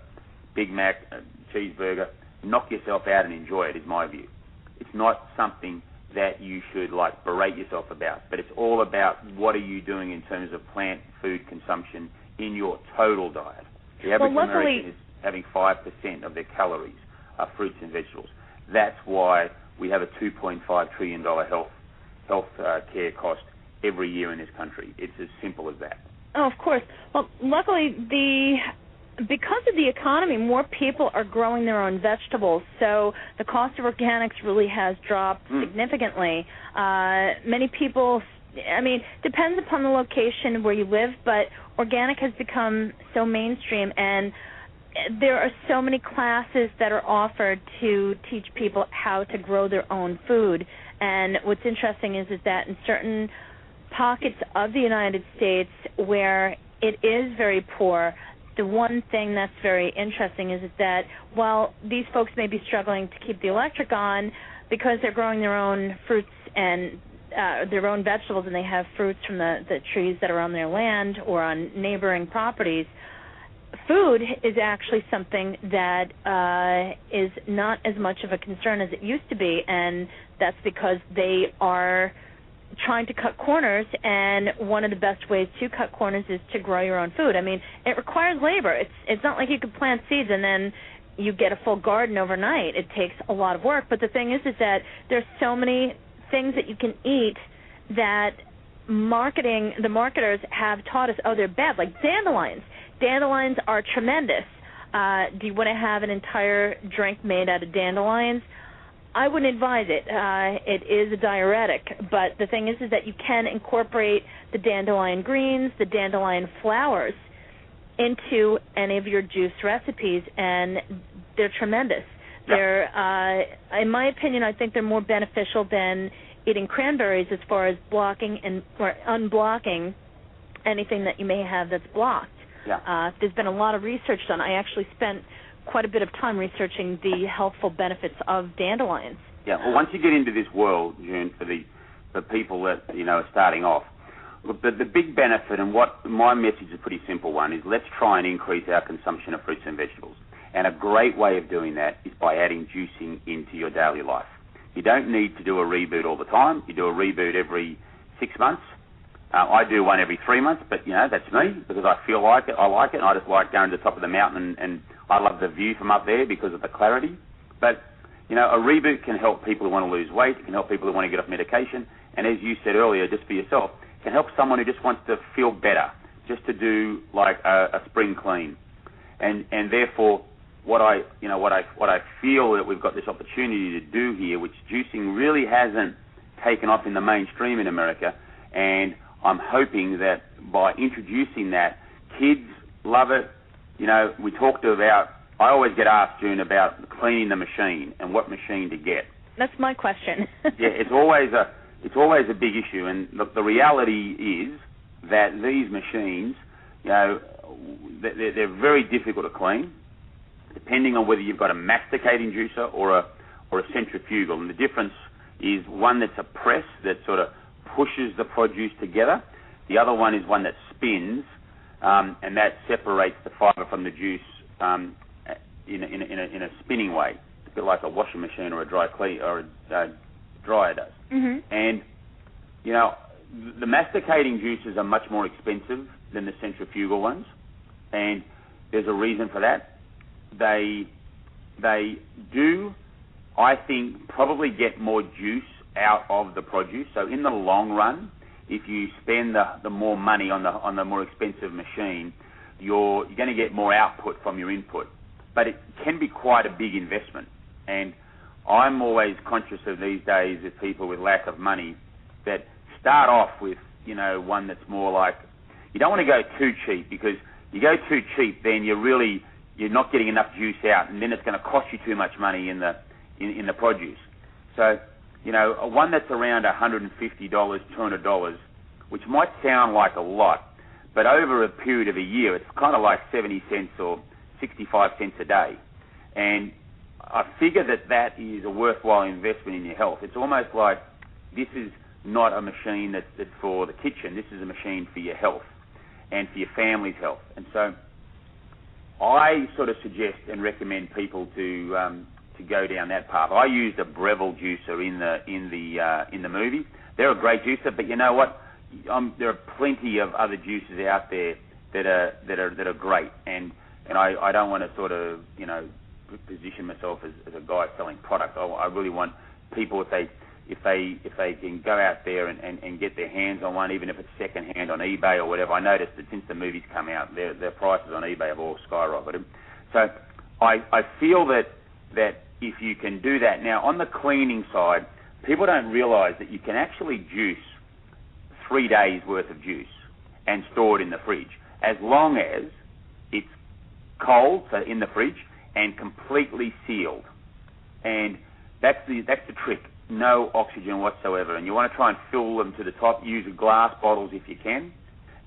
Big Mac, a cheeseburger, knock yourself out and enjoy it, is my view. It's not something that you should berate yourself about, but it's all about what are you doing in terms of plant food consumption in your total diet. The average American is having 5% of their calories are fruits and vegetables. That's why we have a $2.5 trillion health care cost every year in this country. It's as simple as that. Oh, of course. Well, luckily, because of the economy, more people are growing their own vegetables, so the cost of organics really has dropped significantly. Many people, depends upon the location where you live, but organic has become so mainstream, and there are so many classes that are offered to teach people how to grow their own food. And what's interesting is that in certain pockets of the United States where it is very poor, the one thing that's very interesting is that while these folks may be struggling to keep the electric on because they're growing their own fruits and their own vegetables, and they have fruits from the trees that are on their land or on neighboring properties, food is actually something that is not as much of a concern as it used to be, and that's because they are trying to cut corners, and one of the best ways to cut corners is to grow your own food. It requires labor. It's not like you could plant seeds and then you get a full garden overnight. It takes a lot of work, but the thing is that there's so many things that you can eat that the marketers have taught us, they're bad, like dandelions. Dandelions are tremendous. Do you want to have an entire drink made out of dandelions? I wouldn't advise it. It is a diuretic, but the thing is that you can incorporate the dandelion greens, the dandelion flowers into any of your juice recipes, and they're tremendous. They're, in my opinion, I think they're more beneficial than eating cranberries as far as blocking or unblocking anything that you may have that's blocked. There's been a lot of research done. I actually spent quite a bit of time researching the healthful benefits of dandelions. Well, once you get into this world, June, for people that are starting off, look, the big benefit, and what my message is a pretty simple one, is let's try and increase our consumption of fruits and vegetables. And a great way of doing that is by adding juicing into your daily life. You don't need to do a reboot all the time. You do a reboot every 6 months. I do one every 3 months, but that's me because I feel like it. I like it. And I just like going to the top of the mountain, and I love the view from up there because of the clarity. But a reboot can help people who want to lose weight. It can help people who want to get off medication. And as you said earlier, just for yourself, it can help someone who just wants to feel better, just to do like a spring clean. And therefore, what I feel that we've got this opportunity to do here, which juicing really hasn't taken off in the mainstream in America, and I'm hoping that by introducing that, kids love it. We talked about, I always get asked, June, about cleaning the machine and what machine to get. That's my question. It's always a big issue, and look, the reality is that these machines, they're very difficult to clean, depending on whether you've got a masticating juicer or a centrifugal. And the difference is one that's a press that sort of pushes the produce together. The other one is one that spins, and that separates the fiber from the juice in a spinning way, a bit like a washing machine or a dryer does. Mm-hmm. And the masticating juices are much more expensive than the centrifugal ones, and there's a reason for that. They do, I think, probably get more juice out of the produce. So in the long run, if you spend the more money on the more expensive machine, you're going to get more output from your input. But it can be quite a big investment. And I'm always conscious of these days with people with lack of money that start off with, one that's more like, you don't want to go too cheap, because you go too cheap, then you're not getting enough juice out, and then it's going to cost you too much money in the produce. So, one that's around $150, $200, which might sound like a lot, but over a period of a year, it's kind of like 70 cents or 65 cents a day. And I figure that is a worthwhile investment in your health. It's almost like this is not a machine that's for the kitchen. This is a machine for your health and for your family's health. And so I sort of suggest and recommend people to go down that path. I used a Breville juicer in the movie. They're a great juicer, but you know what? There are plenty of other juices out there that are great, and I don't want to sort of position myself as a guy selling product. I really want people, if they can go out there and get their hands on one, even if it's second hand on eBay or whatever. I noticed that since the movie's come out, their prices on eBay have all skyrocketed. So I feel that if you can do that. Now, on the cleaning side, people don't realize that you can actually juice 3 days worth of juice and store it in the fridge, as long as it's cold, so in the fridge, and completely sealed. And that's the trick. No oxygen whatsoever. And you want to try and fill them to the top. Use glass bottles if you can,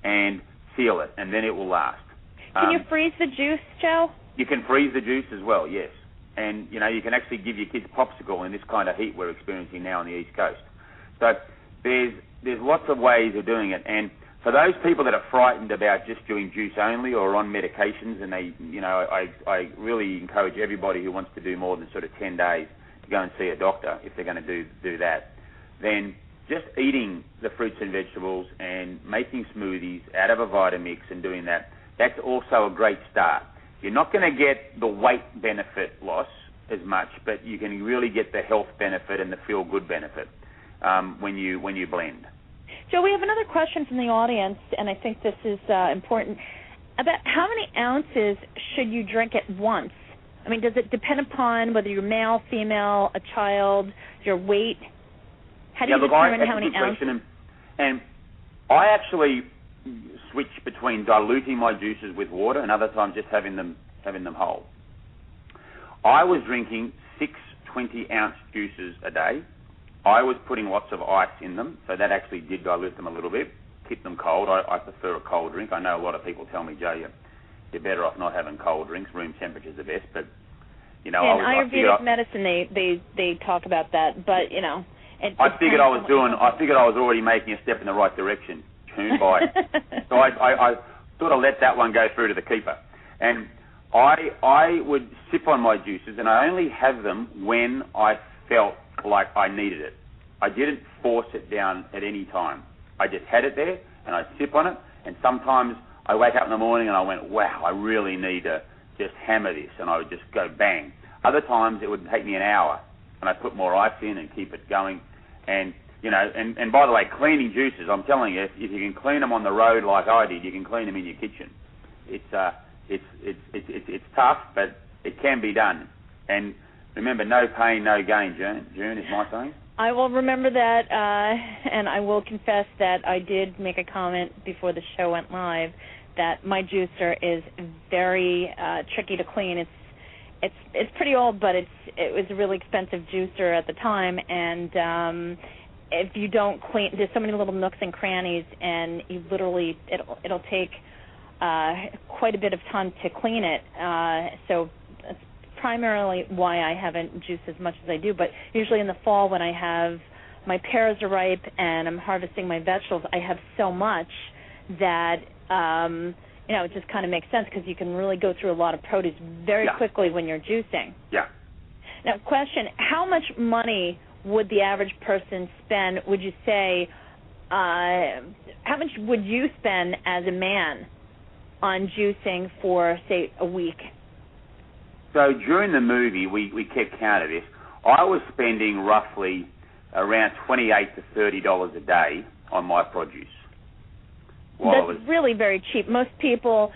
and seal it, and then it will last. Can you freeze the juice, Joe? You can freeze the juice as well, yes. And, you can actually give your kids popsicle in this kind of heat we're experiencing now on the East Coast. So there's lots of ways of doing it. And for those people that are frightened about just doing juice only or on medications, and I really encourage everybody who wants to do more than sort of 10 days to go and see a doctor if they're going to do that. Then just eating the fruits and vegetables and making smoothies out of a Vitamix and doing that, that's also a great start. You're not going to get the weight benefit loss as much, but you can really get the health benefit and the feel-good benefit when you blend. Joe, we have another question from the audience, and I think this is important. About how many ounces should you drink at once? I mean, does it depend upon whether you're male, female, a child, your weight? How do you determine how many ounces? And I actually switch between diluting my juices with water and other times just having them whole. I was drinking 6 20-ounce juices a day. I was putting lots of ice in them, so that actually did dilute them a little bit, keep them cold. I prefer a cold drink. I know a lot of people tell me, Joe, you're better off not having cold drinks. Room temperature's the best, but in Ayurvedic medicine, they talk about that, but I figured I was already making a step in the right direction. So I sort of let that one go through to the keeper. And I would sip on my juices, and I only have them when I felt like I needed it. I didn't force it down at any time. I just had it there, and I'd sip on it, and sometimes I wake up in the morning and I went, wow, I really need to just hammer this, and I would just go bang. Other times it would take me an hour, and I'd put more ice in and keep it going. And and by the way, cleaning juices, I'm telling you, if you can clean them on the road like I did, you can clean them in your kitchen. It's tough, but it can be done. And remember, no pain, no gain, June is my saying. I will remember that, and I will confess that I did make a comment before the show went live that my juicer is very tricky to clean. It's pretty old, but it was a really expensive juicer at the time, and if you don't clean, there's so many little nooks and crannies, and you literally it'll take quite a bit of time to clean it. So that's primarily why I haven't juiced as much as I do. But usually in the fall, when I have my pears are ripe and I'm harvesting my vegetables, I have so much that it just kind of makes sense because you can really go through a lot of produce very quickly when you're juicing. Yeah. Now, question: how much money would the average person spend? Would you say how much would you spend as a man on juicing for, say, a week? So during the movie, we kept count of this. I was spending roughly around $28 to $30 a day on my produce. That's really very cheap. Most people,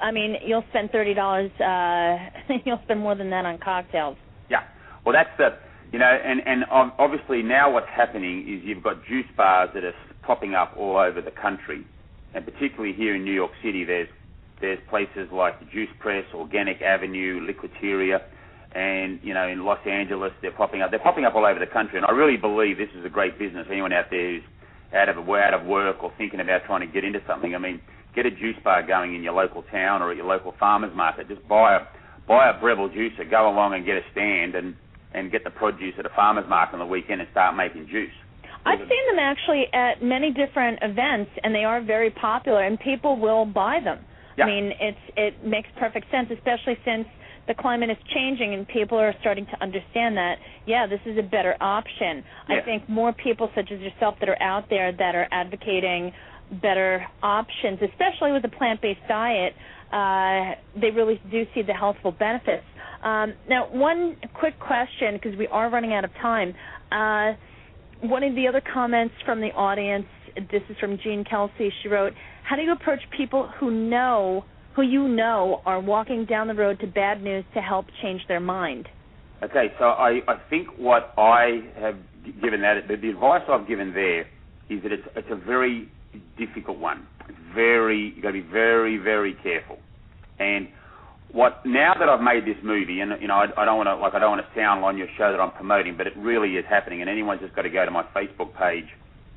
I mean, you'll spend $30. You'll spend more than that on cocktails. Yeah. Well, that's and obviously now what's happening is you've got juice bars that are popping up all over the country, and particularly here in New York City, there's places like the Juice Press, Organic Avenue, Liquiteria, and in Los Angeles they're popping up. They're popping up all over the country, and I really believe this is a great business. Anyone out there who's out of work or thinking about trying to get into something, I mean, get a juice bar going in your local town or at your local farmer's market. Just buy buy a Breville juicer, go along and get a stand and get the produce at a farmer's market on the weekend and start making juice. I've seen them actually at many different events, and they are very popular, and people will buy them. Yep. I mean, it makes perfect sense, especially since the climate is changing and people are starting to understand that, yeah, this is a better option. Yeah. I think more people such as yourself that are out there that are advocating better options, especially with a plant-based diet, they really do see the healthful benefits. Now, one quick question, because we are running out of time. One of the other comments from the audience, this is from Jean Kelsey, she wrote, how do you approach people who you know are walking down the road to bad news to help change their mind? Okay, so I think what I have given that, the advice I've given there is that it's a very difficult one. You've got to be very, very careful. And now that I've made this movie, and I don't want to sound on your show that I'm promoting, but it really is happening, and anyone's just got to go to my Facebook page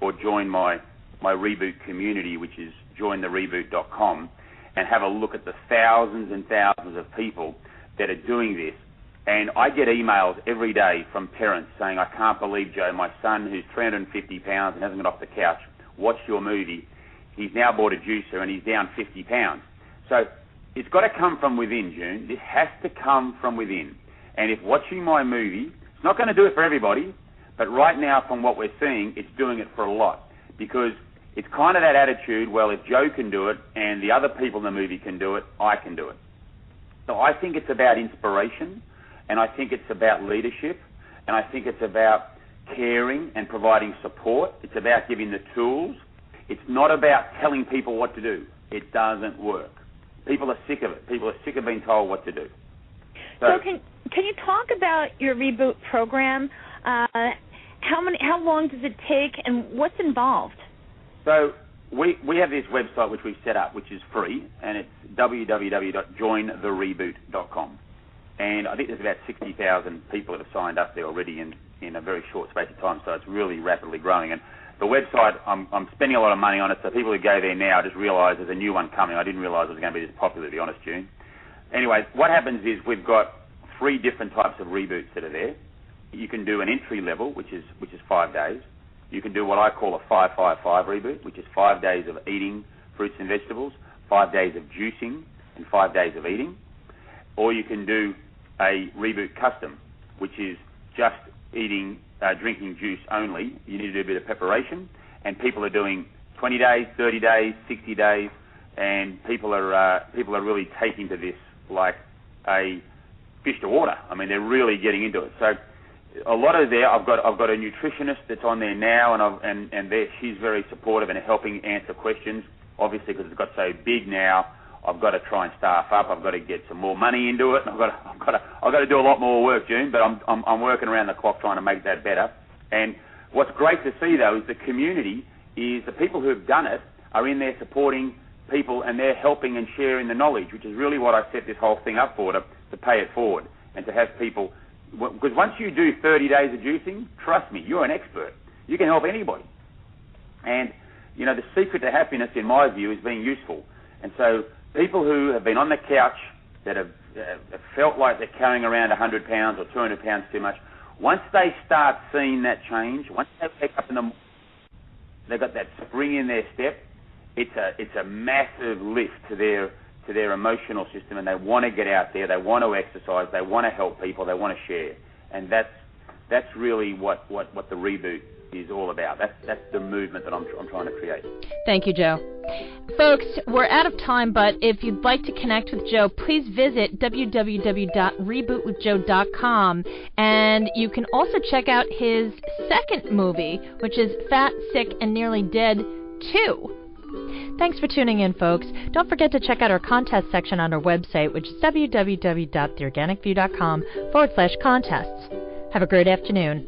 or join my Reboot community, which is jointhereboot.com, and have a look at the thousands and thousands of people that are doing this. And I get emails every day from parents saying, I can't believe, Joe, my son who's 350 pounds and hasn't got off the couch watched your movie. He's now bought a juicer and he's down 50 pounds. So it's got to come from within, June. This has to come from within. And if watching my movie, it's not going to do it for everybody, but right now from what we're seeing, it's doing it for a lot. Because it's kind of that attitude, well, if Joe can do it and the other people in the movie can do it, I can do it. So I think it's about inspiration, and I think it's about leadership, and I think it's about caring and providing support. It's about giving the tools. It's not about telling people what to do. It doesn't work. People are sick of it. People are sick of being told what to do. So can you talk about your Reboot program? How long does it take, and what's involved? So we have this website which we've set up, which is free, and it's www.jointhereboot.com. And I think there's about 60,000 people that have signed up there already in a very short space of time, so it's really rapidly growing. And the website, I'm spending a lot of money on it, so people who go there now just realise there's a new one coming. I didn't realise it was going to be this popular, to be honest, June. Anyway, what happens is we've got 3 different types of reboots that are there. You can do an entry level, which is 5 days. You can do what I call a 5-5-5 reboot, which is 5 days of eating fruits and vegetables, 5 days of juicing, and 5 days of eating. Or you can do a reboot custom, which is just drinking juice only. You need to do a bit of preparation, and people are doing 20 days, 30 days, 60 days, and people are really taking to this like a fish to water. I mean, they're really getting into it. So a lot of there, I've got a nutritionist that's on there now, and she's very supportive and helping answer questions. Obviously, because it's got so big now, I've got to try and staff up. I've got to get some more money into it. And I've got to do a lot more work, June. But I'm working around the clock trying to make that better. And what's great to see though is the community is the people who have done it are in there supporting people, and they're helping and sharing the knowledge, which is really what I set this whole thing up for, to pay it forward and to have people. Because once you do 30 days of juicing, trust me, you're an expert. You can help anybody. And the secret to happiness, in my view, is being useful. And so people who have been on the couch that have felt like they're carrying around 100 pounds or 200 pounds too much, once they start seeing that change, once they wake up in the morning, they've got that spring in their step, it's a massive lift to their emotional system, and they want to get out there, they want to exercise, they want to help people, they want to share. And that's really what the reboot is all about. That's the movement that I'm trying to create. Thank you, Joe. Folks, we're out of time, but if you'd like to connect with Joe, please visit www.rebootwithjoe.com, and you can also check out his second movie, which is Fat, Sick, and Nearly Dead 2. Thanks for tuning in, folks. Don't forget to check out our contest section on our website, which is www.theorganicview.com/contests. Have a great afternoon.